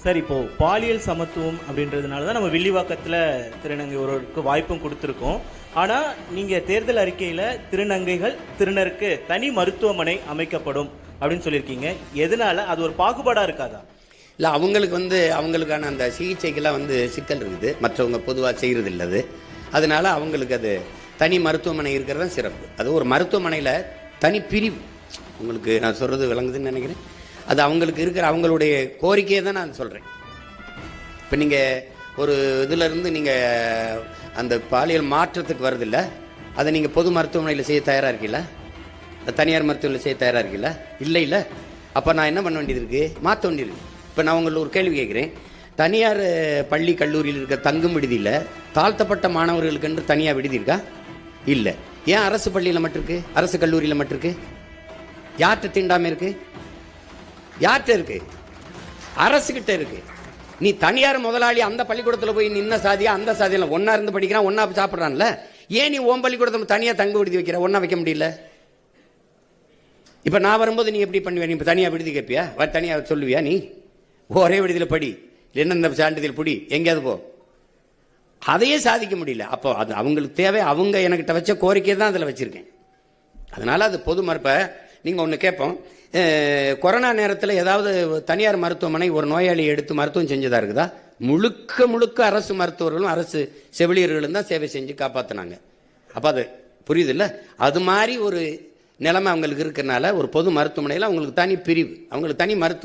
Sir, இப்போ பாலியல் சமத்துவம் அப்படின்றதுனால தான் நம்ம வில்லிவாக்கத்தில் திருநங்கை ஒருவருக்கு வாய்ப்பும் கொடுத்துருக்கோம். ஆனால் நீங்கள் தேர்தல் அறிக்கையில் திருநங்கைகள் திருநருக்கு தனி மருத்துவமனை அமைக்கப்படும் அப்படின்னு சொல்லியிருக்கீங்க. எதனால? அது ஒரு பாகுபாடாக இருக்காதா? இல்லை, அவங்களுக்கான அந்த சிகிச்சைக்கெல்லாம் சிக்கல் இருக்குது, மற்றவங்க பொதுவாக செய்கிறது இல்லது. அதனால அவங்களுக்கு அது தனி மருத்துவமனை இருக்கிறது தான் சிறப்பு. அது ஒரு மருத்துவமனையில் தனி பிரிவு. உங்களுக்கு நான் சொல்கிறது விளங்குதுன்னு நினைக்கிறேன். அது அவங்களுக்கு இருக்கிற அவங்களுடைய கோரிக்கையை தான் நான் சொல்கிறேன். இப்போ நீங்கள் ஒரு இதிலிருந்து நீங்கள் அந்த பாலியல் மாற்றத்துக்கு வருதில்ல, அதை நீங்கள் பொது மருத்துவமனையில் செய்ய தயாராக இருக்கீங்களா? தனியார் மருத்துவமனையில் செய்ய தயாராக இருக்கீங்களா? இல்லை. அப்போ நான் என்ன பண்ண வேண்டியது இருக்குது? மாற்ற வேண்டியது. இப்போ நான் உங்களுக்கு ஒரு கேள்வி கேட்குறேன். தனியார் பள்ளி கல்லூரியில் இருக்க தங்கும் விடுதியில் தாழ்த்தப்பட்ட மாணவர்களுக்கு என்று தனியாக விடுதி இருக்கா? இல்லை. ஏன் அரசு பள்ளியில் மட்டும் இருக்கு, அரசு கல்லூரியில் மட்டும் இருக்கு? யார்கிட்ட தீண்டாமல் இருக்கு? யார்கிட்ட இருக்கு? அரசுகிட்ட இருக்கு. நீ தனியார் முதலாளி அந்த பள்ளிக்கூடத்தில் போய் நின்ன சாதியா அந்த சாதியில் ஒன்னா இருந்து படிக்கிறான், ஒன்னா சாப்பிட்றான்ல. ஏன் நீ ஓம் பள்ளிக்கூடத்தில் தனியாக தங்க விடுதி வைக்கிற? ஒன்னா வைக்க முடியல. இப்போ நான் வரும்போது நீ எப்படி பண்ணுவியா? நீ இப்போ தனியாக விடுதி கேட்பியா? தனியாக சொல்லுவியா? நீ ஒரே விடுதியில் படி, என்ன இந்த சான்றிதழ் பிடி, எங்கேயாவது போ. அதையே சாதிக்க முடியல. அப்போ அது அவங்களுக்கு தேவை. அவங்க எனக்கிட்ட வச்ச கோரிக்கையை தான் அதில் வச்சிருக்கேன். அதனால அது பொது மறுப்பை நீங்கள் ஒன்று கேட்போம். கொரோனா நேரத்தில் ஏதாவது தனியார் மருத்துவமனை ஒரு நோயாளியை எடுத்து மருத்துவம் செஞ்சதா இருக்குதா? முழுக்க அரசு மருத்துவர்களும் அரசு செவிலியர்களும் தான் சேவை செஞ்சு காப்பாற்றினாங்க. அப்போ அது புரியுது இல்லை? அது மாதிரி ஒரு நிலைமை அவங்களுக்கு இருக்கிறனால ஒரு பொது மருத்துவமனையில் அவங்களுக்கு தனி பிரிவு, அவங்களுக்கு தனி மருத்துவ